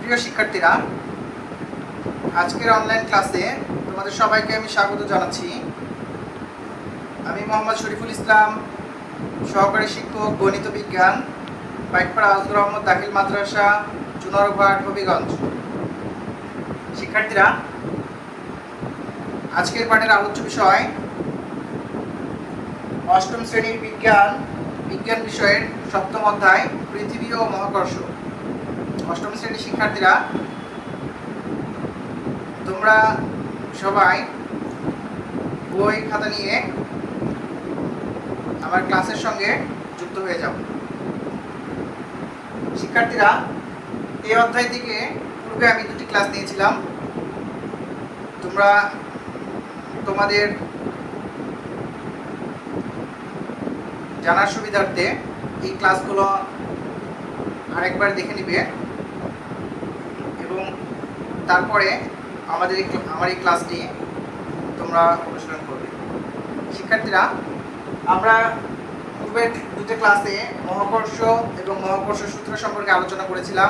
প্রিয় শিক্ষার্থীরা, আজকের অনলাইন ক্লাসে তোমাদের সবাইকে আমি স্বাগত জানাচ্ছি। আমি মোহাম্মদ শরীফুল ইসলাম, সহকারী শিক্ষক গণিত বিজ্ঞান, পাইকপাড়া আজগর আহমদ দাখিল মাদ্রাসা, চুনারঘাট, হবিগঞ্জ। শিক্ষার্থীরা, আজকের পাঠের আলোচ্য বিষয় অষ্টম শ্রেণীর বিজ্ঞান বিষয়ের সপ্তম অধ্যায় পৃথিবী ও মহাকর্ষ। অষ্টম শ্রেণীর শিক্ষার্থীরা, তোমরা সবাই বই খাতা নিয়ে আমার ক্লাসের সঙ্গে যুক্ত হয়ে যাও। শিক্ষার্থীরা, এই অধ্যায় থেকে পূর্বে আমি দুটি ক্লাস নিয়েছিলাম। তোমরা তোমাদের জানার সুবিধার্থে এই ক্লাসগুলো আরেকবার দেখে নিবে এবং তারপরে আমার এই ক্লাসটি তোমরা অনুসরণ করবে। শিক্ষার্থীরা, আমরা পূর্বের দুটো ক্লাসে মহাকর্ষ এবং মহাকর্ষ সূত্র সম্পর্কে আলোচনা করেছিলাম।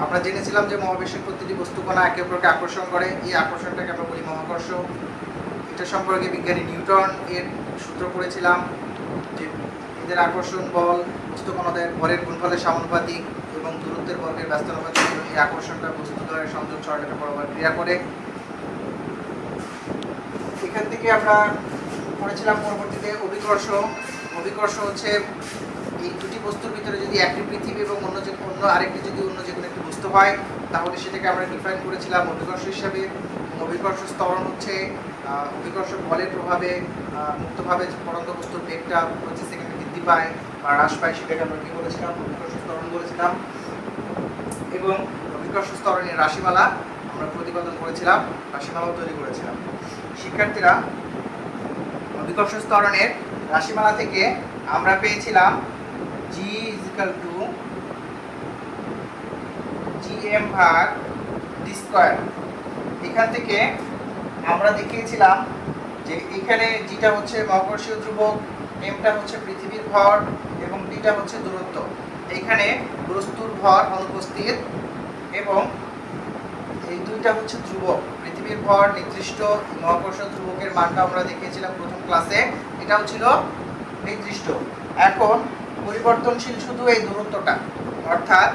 আমরা জেনেছিলাম যে মহাবিশ্বের প্রতিটি বস্তুকণা একে অপরকে আকর্ষণ করে, এই আকর্ষণটাকে আমরা বলি মহাকর্ষ। এটা সম্পর্কে বিজ্ঞানী নিউটন এর সূত্র পড়েছিলাম যে এদের আকর্ষণ বল বস্তুকণাদের ভরের গুণফলের সমানুপাতিক এবং দূরত্বের বর্গের ব্যস্তানুপাতিক। এই আকর্ষণটা বস্তুদ্বয়ের সংযোগ সরলরেখা বরাবর ক্রিয়া করে। এখান থেকে আমরা পড়েছিলাম পরবর্তীতে অভিকর্ষ হচ্ছে এই দুটি বস্তুর ভিতরে যদি একটি পৃথিবী এবং অন্য আরেকটি যদি অন্য যে কোনো একটি বস্তু হয়, তাহলে সেটাকে আমরা ডিফাইন করেছিলাম অভিকর্ষ হিসাবে। অভিকর্ষ স্তরণ হচ্ছে অভিকর্ষ বলের প্রভাবে মুক্তভাবে পরন্ত বস্তুর বেগটা প্রতি সেকেন্ডে বৃদ্ধি পায় বা হ্রাস পায়, সেটাকে আমরা কি বলেছিলাম? অভিকর্ষ স্তরণ বলেছিলাম। এবং অভিকর্ষ স্তরণের রাশিমালা আমরা প্রতিপাদন করেছিলাম, রাশিমালাও তৈরি করেছিলাম। শিক্ষার্থীরা, অভিকর্ষ স্তরণের রাশিমালা থেকে আমরা পেয়েছিলাম g = gm/d²। এখান থেকে আমরা দেখিয়েছিলাম যে এখানে জিটা হচ্ছে মহাকর্ষীয় ধ্রুবক, এমটা হচ্ছে পৃথিবীর ভর এবং ডিটা হচ্ছে দূরত্ব। এখানে বস্তুর ভর অনুপস্থিত এবং এই দুইটা হচ্ছে ধ্রুবক। পৃথিবীর ভর নির্দিষ্ট, মহাকর্ষ ধ্রুবকের মানটা আমরা দেখিয়েছিলাম প্রথম ক্লাসে, এটাও ছিল নির্দিষ্ট। এখন পরিবর্তনশীল শুধু এই দূরত্বটা, অর্থাৎ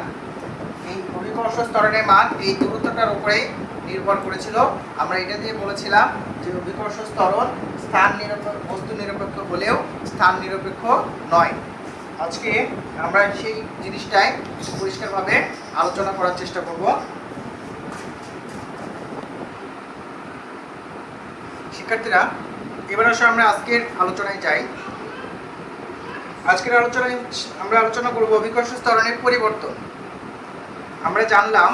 এই অভিকর্ষ স্তরণের মান এই দূরত্বটার উপরেই নির্ভর করেছিল। আমরা এটা দিয়ে বলেছিলাম যে অভিকর্ষ স্তরণ স্থান নিরপেক্ষ, বস্তু নিরপেক্ষ হলেও স্থান নিরপেক্ষ নয়। আজকে আমরা সেই জিনিসটাই পরিষ্কারভাবে আলোচনা করার চেষ্টা করব। শিক্ষার্থীরা, এবার আসলে আমরা আজকের আলোচনায় যাই। আজকের আলোচনায় আমরা আলোচনা করব অভিকর্ষ স্তরণের পরিবর্তন। আমরা জানলাম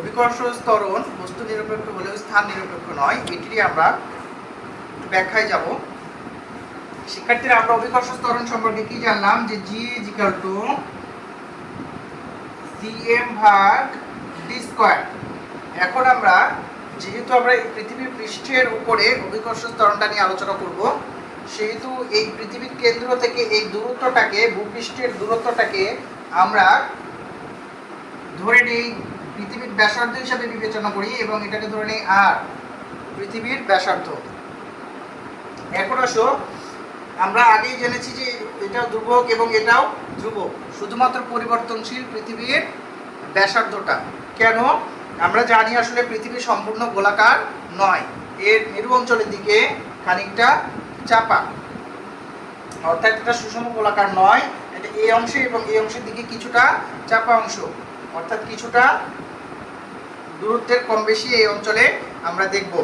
অভিকর্ষ স্তরণ বস্তু নিরপেক্ষ হলেও স্থান নিরপেক্ষ নয়, এটিরই আমরা ব্যাখ্যায় যাব। শিক্ষার্থীরা, আমরা অভিকর্ষ স্তরণ সম্পর্কে কি জানলাম? যে g = gm/d²। এখন আমরা যেহেতু আমরা পৃথিবীর পৃষ্ঠের উপরে অভিকর্ষ স্তরণটা নিয়ে আলোচনা করব, সেহেতু এই পৃথিবীর কেন্দ্র থেকে এই দূরত্বটাকে, ভূপৃষ্ঠের দূরত্বটাকে আমরা ধরে নেই পৃথিবীর ব্যাসার্ধ হিসাবে বিবেচনা করি এবং এটাকে ধরে নেই আর পৃথিবীর ব্যাসার্ধ। এখন আসো, আমরা আগেই জেনেছি যে এটাও ধ্রুবক এবং এটাও ধ্রুবক, শুধুমাত্র পরিবর্তনশীল পৃথিবীর ব্যাসার্ধটা। কেন? আমরা জানি আসলে পৃথিবী সম্পূর্ণ গোলাকার নয়, এর মেরু অঞ্চলের দিকে খানিকটা চাপা, অর্থাৎ এটা সুষম গোলাকার নয়, এটা এই অংশে এবং এই অংশের দিকে কিছুটা চাপা অংশ, অর্থাৎ কিছুটা দূরত্বের কম বেশি এই অঞ্চলে আমরা দেখব।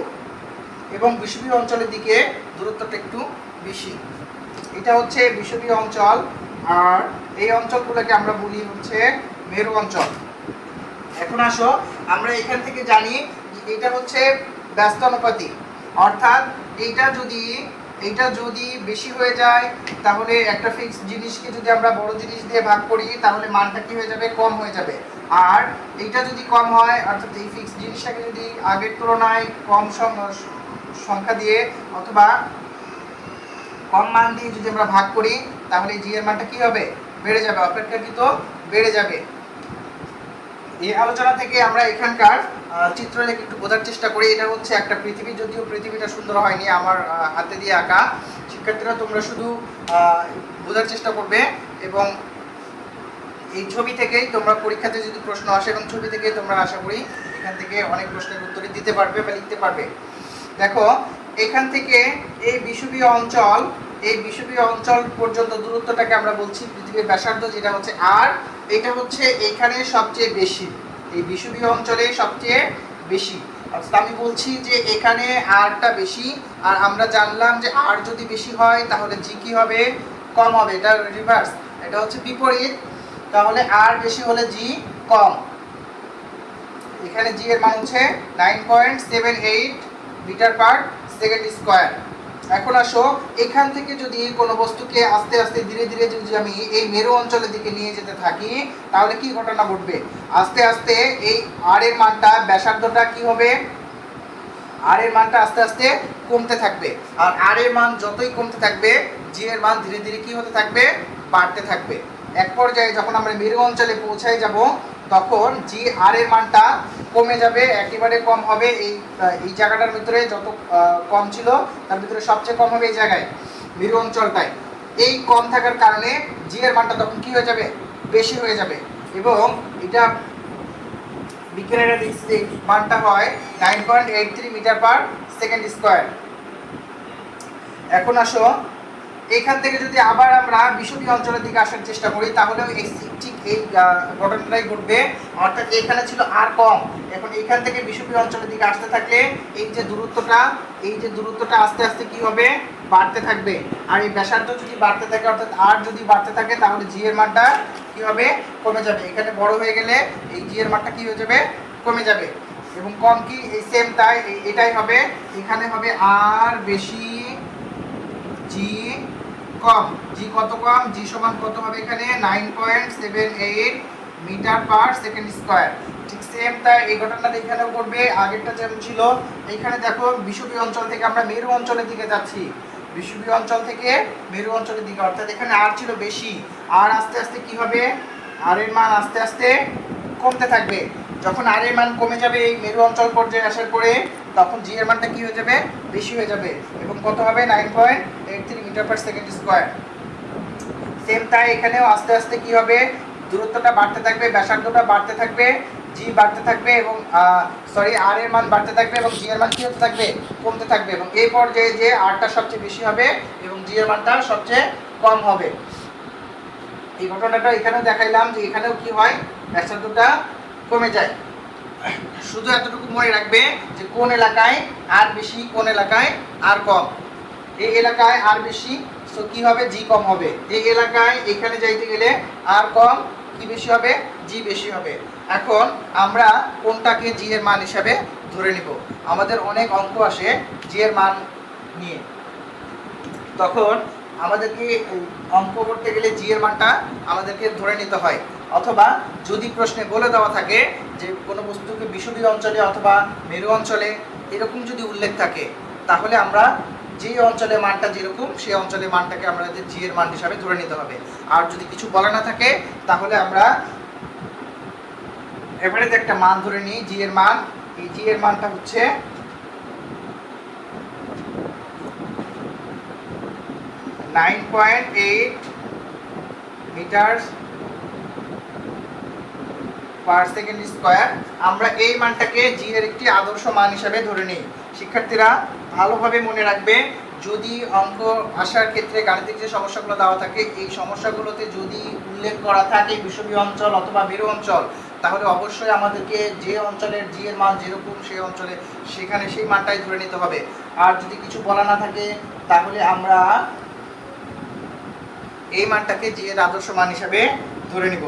এবং বিষুবীয় অঞ্চলের দিকে দূরত্বটা একটু বেশি। এটা হচ্ছে বিষুবীয় অঞ্চল, আর এই অঞ্চলগুলোকে আমরা বলি হচ্ছে মেরু অঞ্চল। এখন আসো, আমরা এখান থেকে জানি এটা হচ্ছে ব্যস্তানুপাতিক, অর্থাৎ এইটা যদি বেশি হয়ে যায়, তাহলে একটা ফিক্স জিনিসকে যদি আমরা বড় জিনিস দিয়ে ভাগ করি, তাহলে মানটা কি হয়ে যাবে? কম হয়ে যাবে। আর এইটা যদি কম হয়, অর্থাৎ এই ফিক্স জিনিসটাকে যদি আগের তুলনায় কম সংখ্যা দিয়ে অথবা কম মান দিয়ে যদি আমরা ভাগ করি, তাহলে জি এর মানটা কি হবে? বেড়ে যাবে, অপেক্ষাকৃত বেড়ে যাবে। এই আলোচনা থেকে আমরা এখানকার চিত্র দেখে একটু বোঝার চেষ্টা করি। এটা হচ্ছে একটা পৃথিবী, যদিও পৃথিবীটা সুন্দর হয়নি, আমার হাতে দিয়ে আঁকা। শিক্ষার্থীরা তোমরা শুধু বোঝার চেষ্টা করবে এবং এই ছবি থেকেই তোমরা পরীক্ষাতে যদি প্রশ্ন আসে এবং ছবি থেকেই তোমরা আশা করি এখান থেকে অনেক প্রশ্নের উত্তরই দিতে পারবে বা লিখতে পারবে। দেখো এখান থেকে এই বিষুবীয় অঞ্চল, এই বিষুবীয় অঞ্চল পর্যন্ত দূরত্বটাকে আমরা বলছি পৃথিবীর ব্যাসার্ধ, যেটা হচ্ছে আর। এটা হচ্ছে এখানে সবচেয়ে বেশি, এই বিষুবীয় অঞ্চলে সবচেয়ে বেশি। অর্থাৎ আমি বলছি যে এখানে আরটা বেশি, আর আমরা জানলাম যে আর যদি বেশি হয় তাহলে জি কি হবে? কম হবে। এটা রিভার্স, এটা হচ্ছে বিপরীত। তাহলে আর বেশি হলে জি কম। এখানে জি এর মান হচ্ছে 9.78 মিটার পার সেকেন্ড স্কয়ার। এখন আসো এখান থেকে যদি কোনো বস্তুকে আস্তে আস্তে ধীরে ধীরে যদি আমি এই মেরু অঞ্চলের দিকে নিয়ে যেতে থাকি তাহলে কি ঘটনা ঘটবে? আস্তে আস্তে এই আর এর মানটা, ব্যাসার্ধটা কি হবে? আর এর মানটা আস্তে আস্তে কমতে থাকবে। আর আর এর মান যতই কমতে থাকবে জি এর মান ধীরে ধীরে কি হতে থাকবে? বাড়তে থাকবে। এক পর্যায়ে যখন আমরা মেরু অঞ্চলে পৌঁছায় যাব তখন জি আর এর মানটা কমে যাবে, একেবারে কম হবে। এই জায়গাটার ভিতরে যত কম ছিল তার ভিতরে সবচেয়ে কম হবে এই জায়গায়, মেরু অঞ্চলটায়। এই কম থাকার কারণে জি এর মানটা তখন কি হয়ে যাবে? বেশি হয়ে যাবে। এবং এটা বিজ্ঞানীরা দেখছে যে মানটা হয় 9.83 মিটার পার সেকেন্ড স্কয়ার। এখন আসো এখান থেকে যদি আবার আমরা বিষুবীয় অঞ্চলের দিকে আসার চেষ্টা করি তাহলে ঠিক এই ঘটনাটাই ঘটবে। অর্থাৎ এখানে ছিল আর কম, এখন এখান থেকে বিষুবীয় অঞ্চলের দিকে আসতে থাকলে এই যে দূরত্বটা আস্তে আস্তে কি হবে? বাড়তে থাকবে। আর এই ব্যাসার্ধ যদি বাড়তে থাকে, অর্থাৎ আর যদি বাড়তে থাকে তাহলে জি এর মানটা কি হবে? কমে যাবে। এখানে বড় হয়ে গেলে এই জি এর মানটা কি হয়ে যাবে? কমে যাবে। এবং কম কি? এই সেম তাই, এটাই হবে। এখানে হবে আর বেশি, জি কম। জি কত কম? জি সমান কত হবে এখানে? 9.78 মিটার পার সেকেন্ড স্কয়ার। ঠিক সেম তাই এই ঘটনাটা এখানেও ঘটবে। আগেরটা যেমন ছিল, এইখানে দেখো বিষুবীয় অঞ্চল থেকে আমরা মেরু অঞ্চলের দিকে যাচ্ছি, বিষুবীয় অঞ্চল থেকে মেরু অঞ্চলের দিকে। অর্থাৎ এখানে আর ছিল বেশি, আর আস্তে আস্তে কি হবে? আর এর মান আস্তে আস্তে কমতে থাকবে। যখন আর এর মান কমে যাবে এই মেরু অঞ্চল পর্যায়ে আসার পরে, তখন জি এর মানটা কি হয়ে যাবে? বেশি হয়ে যাবে। এবং কত হবে? 9.83 metre per second square. Same তাই এখানেও আস্তে আস্তে কি হবে? দূরত্বটা বাড়তে থাকবে, ব্যাসার্ধটা বাড়তে থাকবে, জি বাড়তে থাকবে এবং আর এর মান বাড়তে থাকবে এবং জি এর মান কি হতে থাকবে? কমতে থাকবে। এবং এই পর্যায়ে যে আরটা সবচেয়ে বেশি হবে এবং জি এর মানটা সবচেয়ে কম হবে। এই ঘটনাটা এখানেও দেখাইলাম যে এখানেও কি হয়? ব্যাসার্ধটা কমে যায়। শুধু এতটুকু মনে রাখবে যে কোন এলাকায় আর বেশি, কোন এলাকায় আর কম। এই এলাকায় আর বেশি, সো কি হবে? জি কম হবে। এই এলাকায় এখানে যাইতে গেলে আর কম, কি বেশি হবে? জি বেশি হবে। এখন আমরা কোনটাকে জি এর মান হিসাবে ধরে নিব? আমাদের অনেক অঙ্ক আসে জি এর মান নিয়ে, তখন আমাদেরকে অঙ্ক করতে গেলে জি এর মানটা আমাদেরকে ধরে নিতে হয়। অথবা যদি প্রশ্নে বলে দেওয়া থাকে যে কোনো বস্তুকে বিষুবীয় অঞ্চলে অথবা মেরু অঞ্চলে এরকম যদি উল্লেখ থাকে তাহলে আমরা যে অঞ্চলে মানটা যেরকম সেই অঞ্চলের মানটাকে আমাদের জি এর মান হিসাবে ধরে নিতে হবে। আর যদি কিছু বলা না থাকে তাহলে আমরা এভারেজ একটা মান ধরে নিই, জি এর মান। এই জি এর মানটা হচ্ছে 9.8 মিটার পার সেকেন্ড স্কয়ার। আমরা এই মানটাকে জি এর একটি আদর্শ মান হিসাবে ধরে নিই। শিক্ষার্থীরা ভালোভাবে মনে রাখবে, যদি অঙ্ক আসার ক্ষেত্রে গাণিতিক যে সমস্যাগুলো দেওয়া থাকে এই সমস্যাগুলোতে যদি উল্লেখ করা থাকে বিষুবীয় অঞ্চল অথবা মেরু অঞ্চল, তাহলে অবশ্যই আমাদেরকে যে অঞ্চলের জি এর মান যেরকম সেই অঞ্চলে সেখানে সেই মানটাই ধরে নিতে হবে। আর যদি কিছু বলা না থাকে তাহলে আমরা এই মানটাকে জি এর আদর্শ মান হিসাবে ধরে নিব।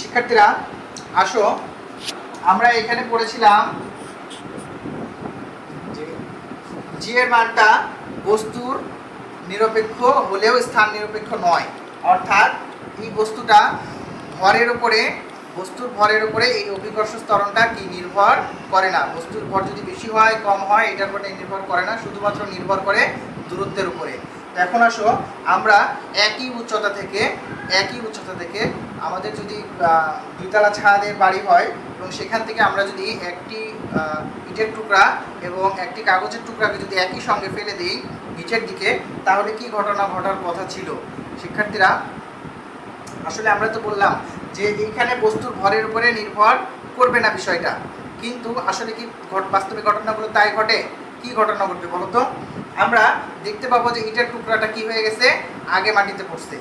শিক্ষার্থীরা আসো, আমরা এখানে পড়েছিলাম যে জি এর মানটা বস্তুর নিরপেক্ষ হলেও স্থান নিরপেক্ষ নয়। অর্থাৎ এই বস্তুটা বস্তুর ভরের উপরে এই অভিকর্ষ ত্বরণটা কি নির্ভর করে না। বস্তুর ভর যদি বেশি হয় কম হয় এটার উপরে নির্ভর করে না, শুধুমাত্র নির্ভর করে দূরত্বের উপরে। এখন আসো আমরা একই উচ্চতা থেকে আমাদের যদি দুইতলা ছাদের বাড়ি হয় এবং সেখান থেকে আমরা যদি একটি ইটের টুকরা এবং একটি কাগজের টুকরাকে যদি একই সঙ্গে ফেলে দিই নিচের দিকে, তাহলে কি ঘটনা ঘটার কথা ছিল শিক্ষার্থীরা? আসলে আমরা তো বললাম যে এইখানে বস্তুর ভরের উপরে নির্ভর করবে না বিষয়টা, কিন্তু আসলে কি বাস্তবিক ঘটনাগুলো তাই ঘটে? কি ঘটনা ঘটবে বলো তো? আমরা দেখতে পাবো যে ইটের টুকরাটা কি হয়ে গেছে, আগে মাটিতে পড়ছে,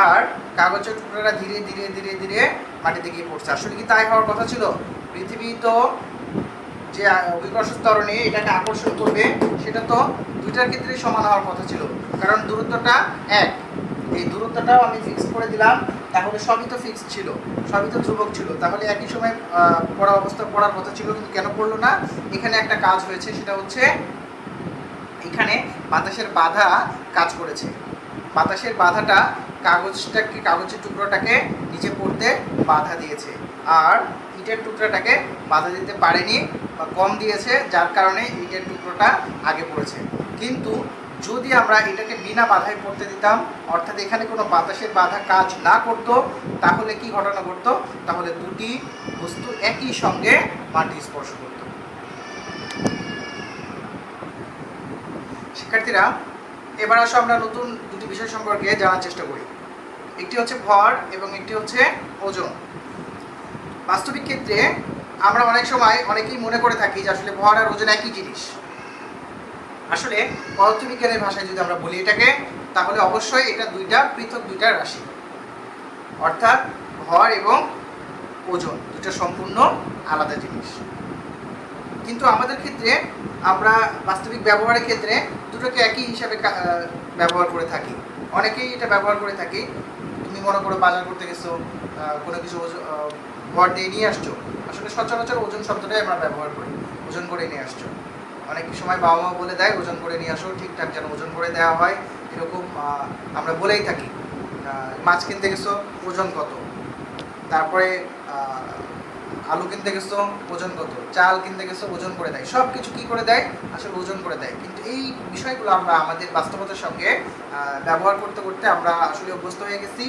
আর কাগজের টুকরাটা ধীরে ধীরে ধীরে ধীরে মাটিতে গিয়ে পড়ছে। আসলে কি তাই হওয়ার কথা ছিল? পৃথিবী তো যে অভিকর্ষ ত্বরণে এটাকে আকর্ষণ করবে, সেটা তো দুইটার ক্ষেত্রেই সমান হওয়ার কথা ছিল, কারণ দূরত্বটা এক। এই দূরত্বটাও আমি ফিক্স করে দিলাম, তাহলে সবই তো ফিক্স ছিল, সবই তো ধ্রুবক ছিল, তাহলে একই সময় পড়া অবস্থা পড়ার কথা ছিল, কিন্তু কেন পড়লো না? এখানে একটা কাজ হয়েছে, সেটা হচ্ছে এখানে বাতাসের বাধা কাজ করেছে। বাতাসের বাধাটা কাগজের টুকরোটাকে নিচে পড়তে বাধা দিয়েছে, আর ইটের টুকরাটাকে বাধা দিতে পারেনি বা কম দিয়েছে, যার কারণে ইটের টুকরোটা আগে পড়েছে। কিন্তু যদি আমরা এটাকে বিনা বাধায় পড়তে দিতাম, অর্থাৎ এখানে কোনো বাতাসের বাধা কাজ না করত, তাহলে কি ঘটনা ঘটতো? তাহলে দুটি বস্তু একই সঙ্গে মাটি স্পর্শ করত। শিক্ষার্থীরা, এবার আসো আমরা নতুন দুটি বিষয় সম্পর্কে জানার চেষ্টা করি। একটি হচ্ছে ভর এবং একটি হচ্ছে ওজন। বাস্তবিক ক্ষেত্রে আমরা অনেক সময় অনেকেই মনে করে থাকি যে আসলে ভর আর ওজন একই জিনিস। আসলে পদার্থবিজ্ঞানের ভাষায় যদি আমরা বলি এটাকে, তাহলে অবশ্যই এটা পৃথক দুইটা রাশি, অর্থাৎ ভর এবং ওজন দুটো সম্পূর্ণ আলাদা জিনিস। কিন্তু আমাদের ক্ষেত্রে আমরা বাস্তবিক ব্যবহারের ক্ষেত্রে দুটোকে একই হিসাবে ব্যবহার করে থাকি। অনেকেই এটা ব্যবহার করে থাকি। তুমি মনে করো বাজার করতে গেছো, কোনো কিছু ভর দিয়ে নিয়ে আসছো, আসলে সচরাচর ওজন শব্দটাই আমরা ব্যবহার করি, ওজন করে নিয়ে আসছো। অনেক সময় বাবা মা বলে দেয় ওজন করে নিয়ে আসো, ঠিকঠাক যেন ওজন করে দেওয়া হয়, এরকম আমরা বলেই থাকি। মাছ কিনতে গেছো, ওজন কত? তারপরে আলু কিনতে গেছো, ওজন কত? চাল কিনতে গেছো, ওজন করে দেয়। সব কিছু কী করে দেয়? আসলে ওজন করে দেয়। কিন্তু এই বিষয়গুলো আমরা আমাদের বাস্তবতার সঙ্গে ব্যবহার করতে করতে আমরা আসলে অভ্যস্ত হয়ে গেছি।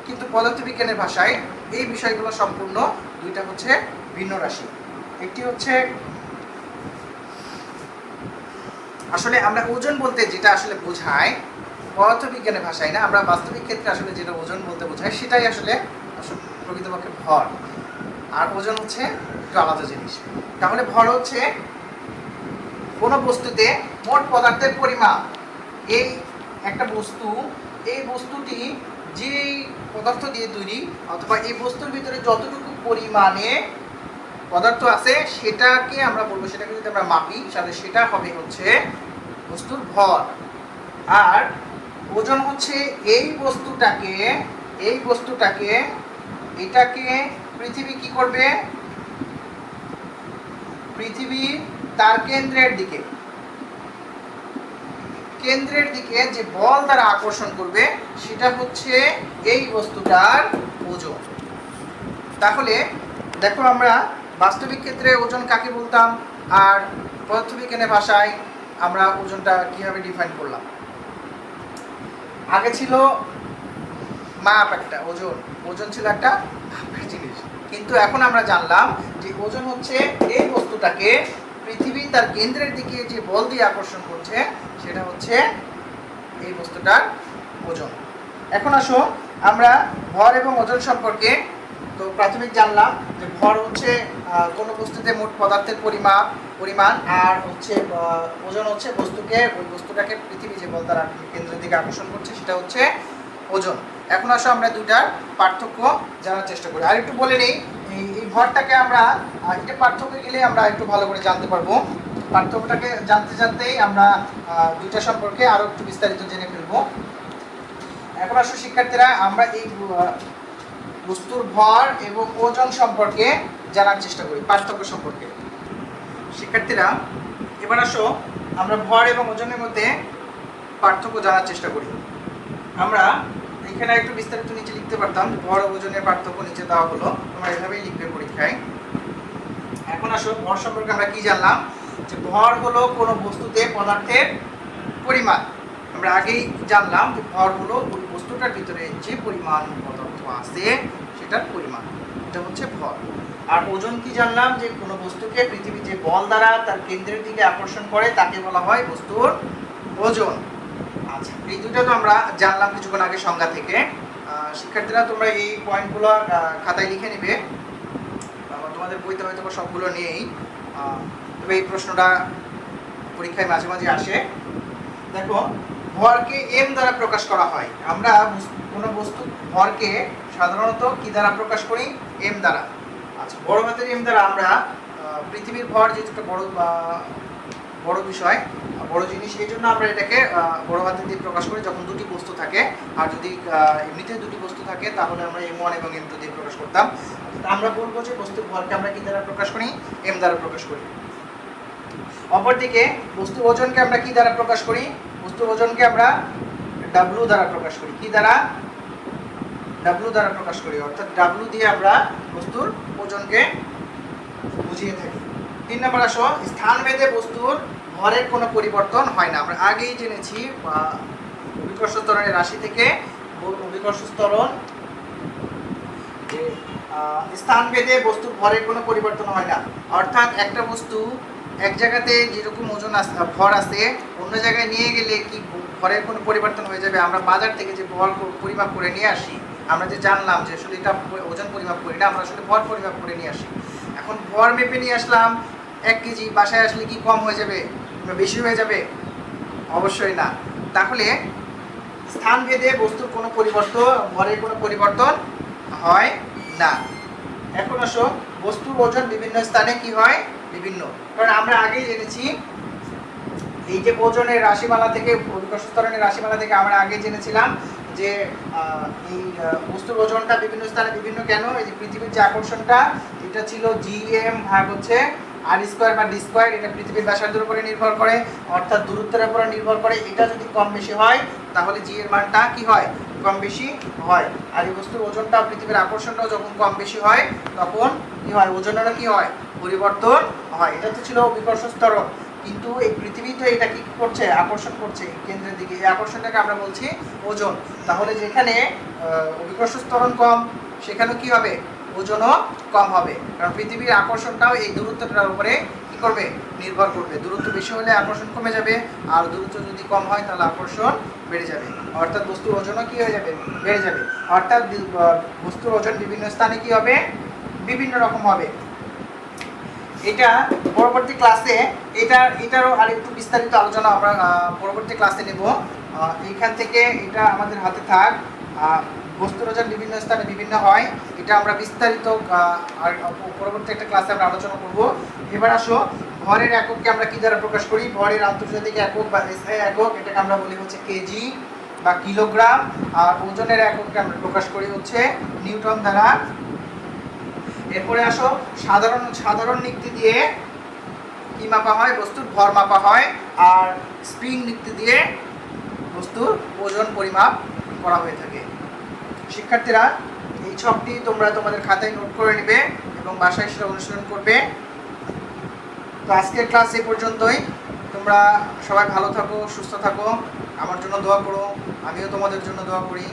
কিন্তু পদার্থবিজ্ঞানের ভাষায় এই বিষয়গুলো সম্পূর্ণ দুইটা হচ্ছে ভিন্ন রাশি। একটি হচ্ছে আসলে আমরা ওজন বলতে যেটা আসলে বোঝাই পদার্থবিজ্ঞানের ভাষায় না, আমরা বাস্তবিক ক্ষেত্রে আসলে যেটা ওজন বলতে বোঝাই সেটাই আসলে প্রকৃতপক্ষে ভর, আর ওজন হচ্ছে একটু আলাদা জিনিস। তাহলে ভর হচ্ছে কোনো বস্তুতে মোট পদার্থের পরিমাপ। এই একটা বস্তু, এই বস্তুটি যে পদার্থ দিয়ে তৈরি, অথবা এই বস্তুর ভিতরে যতটুকু পরিমাণে পদার্থ আছে সেটাকে আমরা বলবো, সেটাকে যদি আমরা মাপি তাহলে সেটা হবে হচ্ছে বস্তুর ভর। আর ওজন হচ্ছে এই বস্তুটাকে এটাকে পৃথিবী কি করবে? পৃথিবী তার কেন্দ্রের দিকে যে বল দ্বারা আকর্ষণ করবে সেটা হচ্ছে এই বস্তুটার ওজন। তাহলে দেখো আমরা বাস্তবিক ক্ষেত্রে ওজন কাকে বলতাম, আর পদার্থবিজ্ঞানের ভাষায় আমরা ওজনটা কিভাবে ডিফাইন করলাম। আগে ছিল মাপ, একটা ওজন ছিল একটা মাপের জিনিস, কিন্তু এখন আমরা জানলাম যে ওজন হচ্ছে এই বস্তুটাকে পৃথিবী তার কেন্দ্রের দিকে যে বল দিয়ে আকর্ষণ করছে সেটা হচ্ছে এই বস্তুটার ওজন। এখন আসো আমরা ভর এবং ওজন সম্পর্কে তো প্রাথমিক জানলাম যে ভর হচ্ছে কোনো বস্তুতে মোট পদার্থের পরিমাণ, আর হচ্ছে ওজন হচ্ছে ওই বস্তুটাকে পৃথিবী যে বল দ্বারা কেন্দ্রের দিকে আকর্ষণ করছে সেটা হচ্ছে ওজন। এখন আসো আমরা দুইটার পার্থক্য জানার চেষ্টা করি। আর একটু বলে নিই, এই ভরটাকে আমরা এটা পার্থক্য গেলে আমরা একটু ভালো করে জানতে পারবো। পার্থক্যটাকে জানতেই আমরা দুইটা সম্পর্কে আরো একটু বিস্তারিত জেনে ফেলবো। এখন আসো শিক্ষার্থীরা, আমরা এই বস্তুর ভর এবং ওজন সম্পর্কে জানার চেষ্টা করি, পার্থক্য সম্পর্কে। শিক্ষার্থীরা, এবার আসো আমরা ভর এবং ওজনের মধ্যে পার্থক্য জানার চেষ্টা করি। আমরা এখানে একটু বিস্তারিত নিচে লিখতে পারতাম, ভর ও ওজনের পার্থক্য নিচে দেওয়া হলো, তোমরা এভাবেই লিখবে পরীক্ষায়। এখন আসো ভর সম্পর্কে আমরা কি জানলাম, যে ভর হলো কোনো বস্তুতে পদার্থের পরিমাণ। আমরা আগেই জানলাম যে ভর হলো ওই বস্তুটার ভিতরে যে পরিমাণ পদার্থ আছে সেটার পরিমাণ, এটা হচ্ছে ভর। আর ওজন কি জানলাম, যে কোনো বস্তুকে পৃথিবী যে বল দ্বারা তার কেন্দ্রের দিকে আকর্ষণ করে তাকে বলা হয় বস্তুর ওজন। আচ্ছা, এই দুটো তো আমরা জানলাম কিছুক্ষণ আগে সংজ্ঞা থেকে। শিক্ষার্থীরা তোমরা এই পয়েন্টগুলো খাতায় লিখে নিবে, তোমাদের বইতে হয়তো সবগুলো নেই, তবে এই প্রশ্নটা পরীক্ষায় মাঝে মাঝে আসে। দেখো, ভরকে এম দ্বারা প্রকাশ করা হয়। আমরা কোনো বস্তু ভরকে সাধারণত কি দ্বারা প্রকাশ করি? এম দ্বারা। আচ্ছা, বড় হাতের এম দ্বারা আমরা পৃথিবীর ভর যেহেতু একটা বড় বিষয়, বড় জিনিস, এই জন্য আমরা এটাকে বড় হাতের দিয়ে প্রকাশ করি যখন দুটি বস্তু থাকে। আর যদি এমনিতে দুটি বস্তু থাকে তাহলে আমরা M1 এবং M2 দিয়ে প্রকাশ করতাম। আমরা বলবো যে বস্তুর ভরকে আমরা কি দ্বারা প্রকাশ করি? এম দ্বারা প্রকাশ করি। অপরদিকে বস্তুর ওজনকে আমরা কি দ্বারা প্রকাশ করি? বস্তুর ওজনকে আমরা W দ্বারা প্রকাশ করি। কি দ্বারা? W দ্বারা প্রকাশ করি, অর্থাৎ W দিয়ে আমরা বস্তুর ওজনকে বুঝিয়ে থাকি। 3 নম্বর আসো, স্থানভেদে বস্তুর ভরের কোনো পরিবর্তন হয় না। আমরা আগেই জেনেছি অভিকর্ষ ত্বরণের রাশি থেকে অভিকর্ষ ত্বরণ যে স্থানভেদে বস্তুর ভরের কোনো পরিবর্তন হয় না। অর্থাৎ একটা বস্তু এক জায়গাতে যেরকম ওজন ভর আছে, অন্য জায়গায় নিয়ে গেলে কি ভরের কোনো পরিবর্তন হয়ে যাবে? আমরা বাজার থেকে যে ভর পরিমাপ করে নিয়ে আসি, আমরা যে জানলাম যে আসলে এটা ওজন পরিমাপ করি না, আমরা আসলে ভর পরিমাপ করে নিয়ে আসি। এখন ভর মেপে নিয়ে আসলাম 1 কেজি, বাসায় আসলে কি কম হয়ে যাবে, বেশি হয়ে যাবে? অবশ্যই না। তাহলে স্থানভেদে বস্তুর কোনো পরিবর্তন, ভরের কোনো পরিবর্তন হয় না। এখন আসো, বস্তুর ওজন বিভিন্ন স্থানে কি হয়? বিভিন্ন। কারণ আমরা আগেই জেনেছি এই যে ওজনের রাশিমালা থেকে, অভিকর্ষ ত্বরণের রাশিমালা থেকে আমরা আগে জেনেছিলাম যে এই বস্তুর ওজনটা বিভিন্ন স্থানে বিভিন্ন। কেন? এই যে পৃথিবীর যে আকর্ষণটা, এটা ছিল GM ভাগ হচ্ছে R² বা D²। এটা পৃথিবীর ব্যাসার্ধের উপরে নির্ভর করে, অর্থাৎ দূরত্বের উপরে নির্ভর করে। এটা যদি কম বেশি হয় তাহলে G এর মানটা কি হয়? কম বেশি হয়। আর এই বস্তুর ওজনটা, পৃথিবীর আকর্ষণটাও যখন কম বেশি হয় তখন কি হয়? ওজনেরও কি হয়? পরিবর্তন হয়। এটা তো ছিল অভিকর্ষ ত্বরণ। কিন্তু এই পৃথিবী তো এটা কি করছে? আকর্ষণ করছে কেন্দ্রের দিকে। এই আকর্ষণটাকে আমরা বলছি ওজন। তাহলে যেখানে অভিকর্ষ ত্বরণ কম, সেখানে কি হবে? ওজনও কম হবে। কারণ পৃথিবীর আকর্ষণটাও এই দূরত্বটার উপরে কি করবে? নির্ভর করবে। দূরত্ব বেশি হলে আকর্ষণ কমে যাবে, আর দূরত্ব যদি কম হয় তাহলে আকর্ষণ বেড়ে যাবে। অর্থাৎ বস্তুর ওজনও কি হয়ে যাবে? বেড়ে যাবে। অর্থাৎ বস্তুর ওজন বিভিন্ন স্থানে কি হবে? বিভিন্ন রকম হবে। এটা পরবর্তী ক্লাসে এটারও আরেকটু বিস্তারিত আলোচনা আমরা পরবর্তী ক্লাসে নেব। এইখান থেকে এটা আমাদের হাতে থাক। বস্তুর ওজন বিভিন্ন স্থানে বিভিন্ন হয়, এটা আমরা বিস্তারিত আর পরবর্তী একটা ক্লাসে আমরা আলোচনা করব। এবার আসো, ভরের একককে আমরা কি দ্বারা প্রকাশ করি? ভরের আন্তর্জাতিক একক বা SI একক, এটাকে আমরা বলি হচ্ছে কেজি বা কিলোগ্রাম। আর ওজনের একককে আমরা প্রকাশ করি হচ্ছে নিউটন দ্বারা। এরপরে আসো, সাধারণ নীতি দিয়ে কি মাপা হয়? বস্তুর ভর মাপা হয়। আর স্প্রিং নীতি দিয়ে বস্তুর ওজন পরিমাপ করা হয়ে থাকে। শিক্ষার্থীরা, এই ছকটি তোমরা তোমাদের খাতায় নোট করে নেবে এবং বাসায় সেটা অনুসরণ করবে। তো আজকের ক্লাস এই পর্যন্তই। তোমরা সবাই ভালো থাকো, সুস্থ থাকো, আমার জন্য দোয়া করো, আমিও তোমাদের জন্য দোয়া করি।